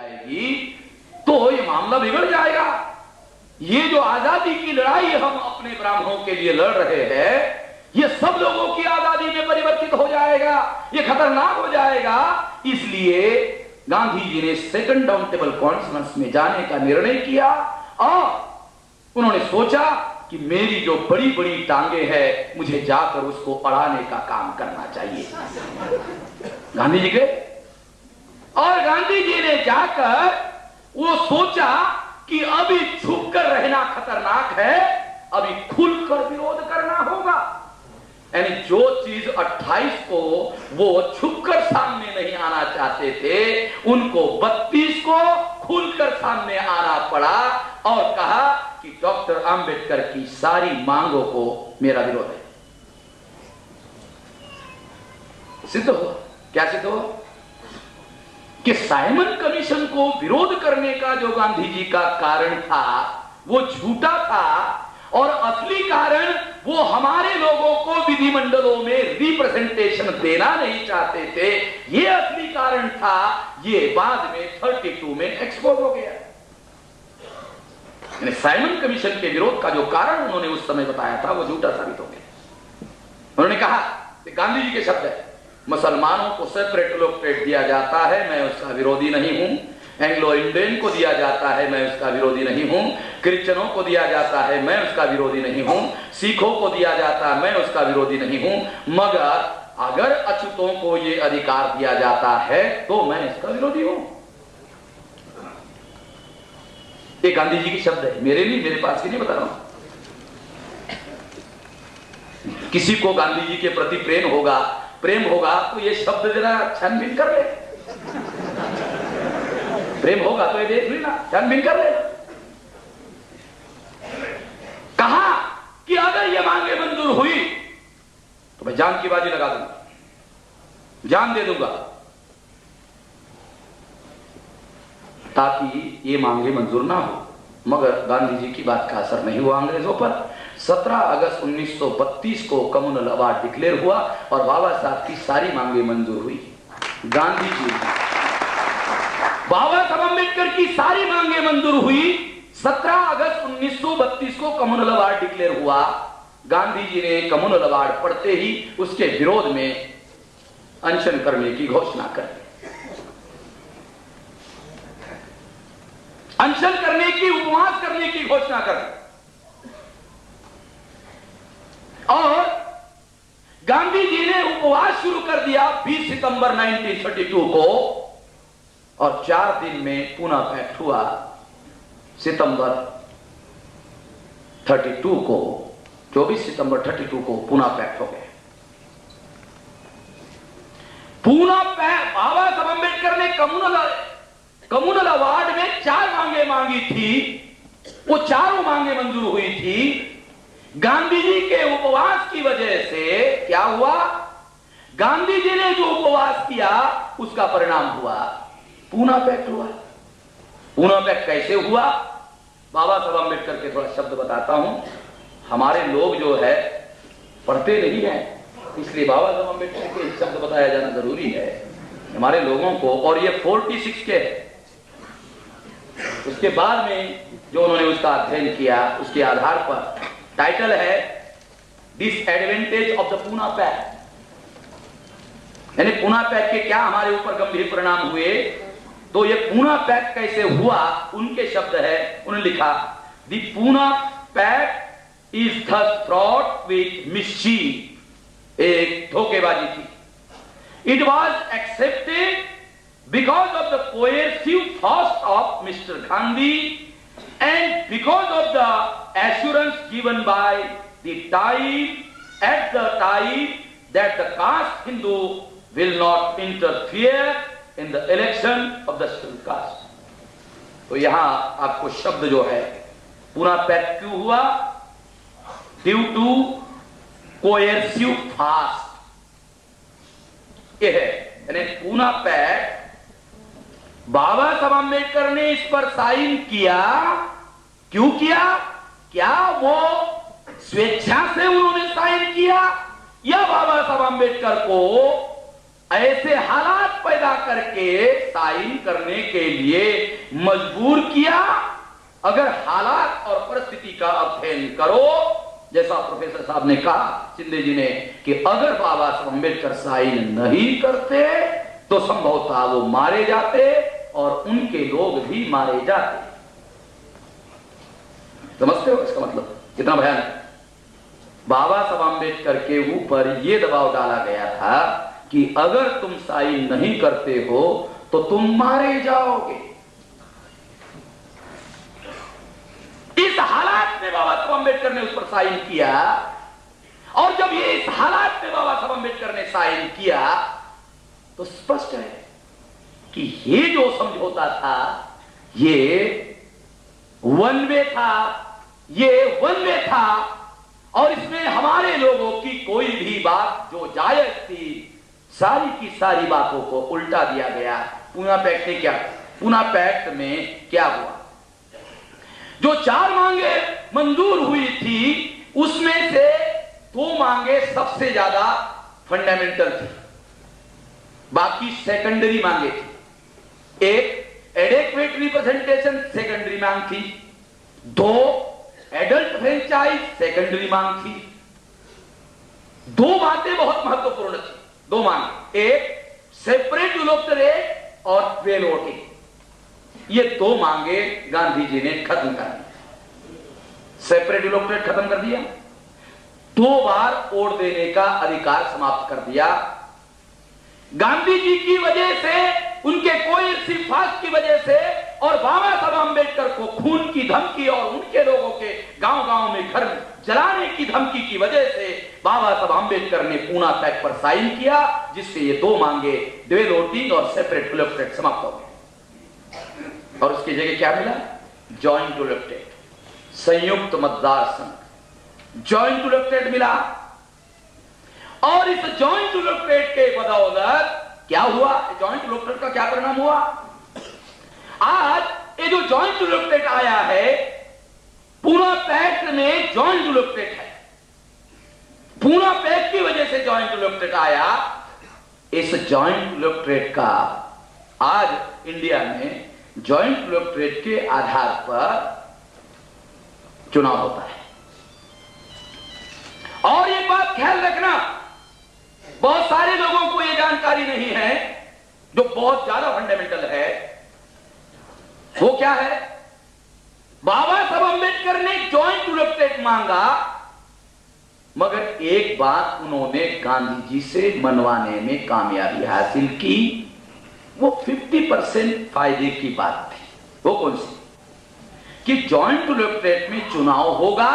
जाएगी तो ये मामला बिगड़ जाएगा। ये जो आजादी की लड़ाई हम अपने ब्राह्मणों के लिए लड़ रहे हैं, ये सब लोगों की आजादी में परिवर्तित हो जाएगा, ये खतरनाक हो जाएगा। इसलिए गांधी जी ने सेकंड डाउन टेबल कॉन्फ्रेंस में जाने का निर्णय किया और उन्होंने सोचा कि मेरी जो बड़ी बड़ी टांगे हैं, मुझे जाकर उसको अड़ाने का काम करना चाहिए। गांधी जी के और गांधी जी ने जाकर वो सोचा कि अभी छुपकर रहना खतरनाक है, अभी खुलकर विरोध करना होगा। यानी जो चीज 28 को वो छुपकर सामने नहीं आना चाहते थे, उनको 32 को खुलकर सामने आना पड़ा और कहा कि डॉक्टर आंबेडकर की सारी मांगों को मेरा विरोध है। सिद्ध हुआ। क्या सिद्ध हुआ? कि साइमन कमीशन को विरोध करने का जो गांधी जी का कारण था वो झूठा था और असली कारण वो हमारे लोगों को विधिमंडलों में रिप्रेजेंटेशन देना नहीं चाहते थे। ये असली कारण था। ये बाद में 32 में एक्सपोज हो गया। साइमन कमीशन के विरोध का जो कारण उन्होंने उस समय बताया था वो झूठा साबित हो गया। उन्होंने कहा कि गांधी जी के शब्द है, मुसलमानों को सेपरेट लोकेट दिया जाता है, मैं उसका विरोधी नहीं हूं। एंग्लो इंडियन को दिया जाता है, मैं उसका विरोधी नहीं हूं। क्रिश्चियनों को दिया जाता है, मैं उसका विरोधी नहीं हूं। सिखों को दिया जाता है, मैं उसका विरोधी नहीं हूं। मगर अगर अछूतों को यह अधिकार दिया जाता है तो मैं इसका विरोधी हूं। ये गांधी जी के शब्द है, मेरे नहीं, मेरे पास की नहीं बता रहा हूं। किसी को गांधी जी के प्रति प्रेम होगा तो ये शब्द जरा छानबीन कर ले। प्रेम होगा तो ये देख लेना, छानबीन कर ले। कहा कि अगर ये मांगे मंजूर हुई तो मैं जान की बाजी लगा दूंगा, जान दे दूंगा, ताकि ये मांगे मंजूर ना हो। मगर गांधी जी की बात का असर नहीं हुआ अंग्रेजों पर। 17 अगस्त 1932 को कम्युनल अवार्ड डिक्लेयर हुआ और बाबा साहब की सारी मांगे मंजूर हुई। गांधी जी, बाबा साहब अम्बेडकर की सारी मांगे मंजूर हुई। 17 अगस्त 1932 को कम्युनल अवार्ड डिक्लेयर हुआ। गांधी जी ने कम्युनल अवार्ड पढ़ते ही उसके विरोध में अनशन करने की घोषणा कर दी। अनशन करने की, उपवास करने की घोषणा कर दी। और गांधी जी ने उपवास शुरू कर दिया 20 सितंबर 1932 को और 4 दिन में पूना पैक्ट हुआ। सितंबर 32 को, 24 सितंबर 32 को पूना पैक्ट हो गया। पूना पैक्ट, बाबा साहब अम्बेडकर ने कम्युनल अवार्ड में 4 मांगे मांगी थी, वो चारों मांगे मंजूर हुई थी। गांधी जी के उपवास की वजह से क्या हुआ? गांधी जी ने जो उपवास किया उसका परिणाम हुआ पूना पैक्ट हुआ। पूना पैक्ट कैसे हुआ? बाबा साहब अम्बेडकर के थोड़ा शब्द बताता हूं। हमारे लोग जो है पढ़ते नहीं है, इसलिए बाबा साहब अम्बेडकर के शब्द बताया जाना जरूरी है हमारे लोगों को। और ये 46 के है। उसके बाद में जो उन्होंने उसका अध्ययन किया उसके आधार पर टाइटल है disadvantage of the Poona pact. यानी पूना पैक्ट के क्या हमारे ऊपर गंभीर परिणाम हुए, तो ये पूना पैक्ट कैसे हुआ उनके शब्द है। उन्होंने लिखा, the Poona pact is thus fraught with mischief. एक धोखेबाजी थी। It was accepted because of the coercive force of Mr. Gandhi and because of the assurance given by the time at the time that the caste Hindu will not interfere in the election of the scheduled caste। तो यहां आपको शब्द जो है Poona pact क्यों हुआ? Due to coercive fast. ये है, यानी पूना पैक्ट बाबा साहब अम्बेडकर ने इस पर साइन किया। क्यों किया? क्या वो स्वेच्छा से उन्होंने साइन किया या बाबा साहब अम्बेडकर को ऐसे हालात हालात पैदा करके साइन करने के लिए मजबूर किया। अगर हालात और परिस्थिति का अध्ययन करो, जैसा प्रोफेसर साहब ने कहा, शिंदे जी ने, कि अगर बाबा साहब अम्बेडकर साइन नहीं करते तो संभवतः वो मारे जाते और उनके लोग भी मारे जाते। समझते हो इसका मतलब कितना भयानक? बाबा साहब अम्बेडकर के ऊपर यह दबाव डाला गया था कि अगर तुम साइन नहीं करते हो तो तुम मारे जाओगे। इस हालात में बाबा साहब अम्बेडकर ने उस पर साइन किया, और जब ये इस हालात में बाबा साहब अम्बेडकर ने साइन किया तो स्पष्ट है कि ये जो समझौता था ये वन वे था, ये वन वे था, और इसमें हमारे लोगों की कोई भी बात जो जायज थी, सारी की सारी बातों को उल्टा दिया गया। पूना पैक्ट ने क्या, पूना पैक्ट में क्या हुआ? जो 4 मांगे मंजूर हुई थी उसमें से 2 मांगे सबसे ज्यादा फंडामेंटल थी, बाकी सेकेंडरी मांगे थी। एक एडेक्वेट रिप्रेजेंटेशन सेकेंडरी मांग थी, 2 एडल्ट फ्रेंचाइज सेकेंडरी मांग थी। 2 बातें बहुत महत्वपूर्ण थी, 2 मांग, एक सेपरेट इलेक्टोरेट और वेल वोटिंग। ये 2 मांगे गांधी जी ने खत्म कर दी। सेपरेट इलेक्टोरेट खत्म कर दिया, 2 बार वोट देने का अधिकार समाप्त कर दिया। गांधी जी की वजह से, उनके कोई सिफारिश की वजह से, और बाबा साहब अम्बेडकर को खून की धमकी और उनके लोगों के गांव-गांव में घर जलाने की धमकी की वजह से बाबा साहब अम्बेडकर ने पूना पैक्ट पर साइन किया, जिससे ये 2 मांगे, ड्यूअल वोटिंग और सेपरेट इलेक्टोरेट, समाप्त हो गए। और उसकी जगह क्या मिला? जॉइंट इलेक्टोरेट, संयुक्त मतदार संघ, जॉइंट इलेक्टोरेट मिला। और इस जॉइंट इलेक्टोरेट के बदौलत क्या हुआ? जॉइंट इलेक्टोरेट का क्या परिणाम हुआ? आज ये जो जॉइंट इलेक्टोरेट आया है, पूना पैक्ट में जॉइंट इलेक्टोरेट है, पूना पैक्ट की वजह से जॉइंट इलेक्टोरेट आया। इस जॉइंट इलेक्टोरेट का आज इंडिया में जॉइंट इलेक्टोरेट के आधार पर चुनाव होता है। और एक बात ख्याल रखना, बहुत सारे लोगों को यह जानकारी नहीं है, जो बहुत ज्यादा फंडामेंटल है। वो क्या है? बाबा साहब अम्बेडकर ने जॉइंट इलेक्टोरेट मांगा, मगर एक बात उन्होंने गांधी जी से मनवाने में कामयाबी हासिल की। वो 50% फायदे की बात थी। वो कौन सी? कि जॉइंट इलेक्टोरेट में चुनाव होगा,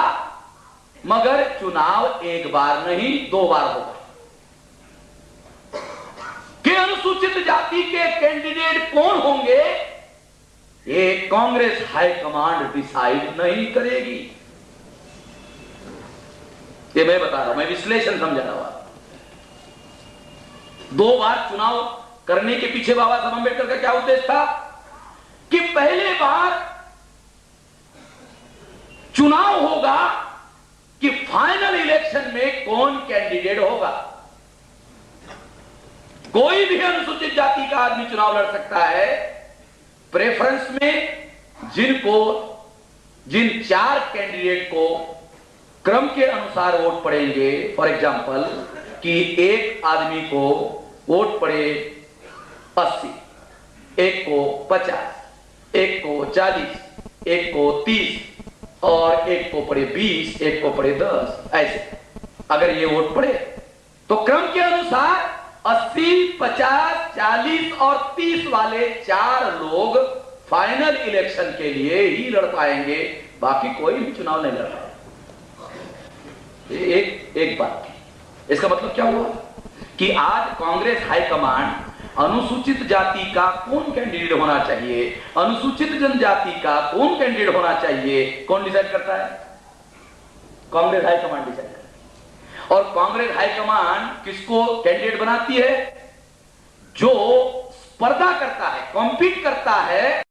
मगर चुनाव एक बार नहीं 2 बार होगा। कि अनुसूचित जाति के कैंडिडेट कौन होंगे, ये कांग्रेस हाईकमांड डिसाइड नहीं करेगी। ये मैं बता रहा हूं, मैं विश्लेषण समझा रहा हूं। 2 बार चुनाव करने के पीछे बाबा साहब अम्बेडकर का क्या उद्देश्य था? कि पहले बार चुनाव होगा कि फाइनल इलेक्शन में कौन कैंडिडेट होगा। कोई भी अनुसूचित जाति का आदमी चुनाव लड़ सकता है। प्रेफरेंस में जिन 4 कैंडिडेट को क्रम के अनुसार वोट पड़ेंगे, फॉर एग्जांपल कि एक आदमी को वोट पड़े 80, एक को 50, एक को 40, एक को 30 और एक को पड़े 20, एक को पड़े 10, ऐसे अगर ये वोट पड़े तो क्रम के अनुसार 80, 50, 40 और 30 वाले 4 लोग फाइनल इलेक्शन के लिए ही लड़ पाएंगे, बाकी कोई भी चुनाव नहीं लड़ पाएगा। एक बात, इसका मतलब क्या हुआ कि आज कांग्रेस हाईकमांड अनुसूचित जाति का कौन कैंडिडेट होना चाहिए, अनुसूचित जनजाति का कौन कैंडिडेट होना चाहिए, कौन डिसाइड करता है? कांग्रेस हाईकमांड डिसाइड करता है। और कांग्रेस हाईकमांड किसको कैंडिडेट बनाती है? जो स्पर्धा करता है, कॉम्पीट करता है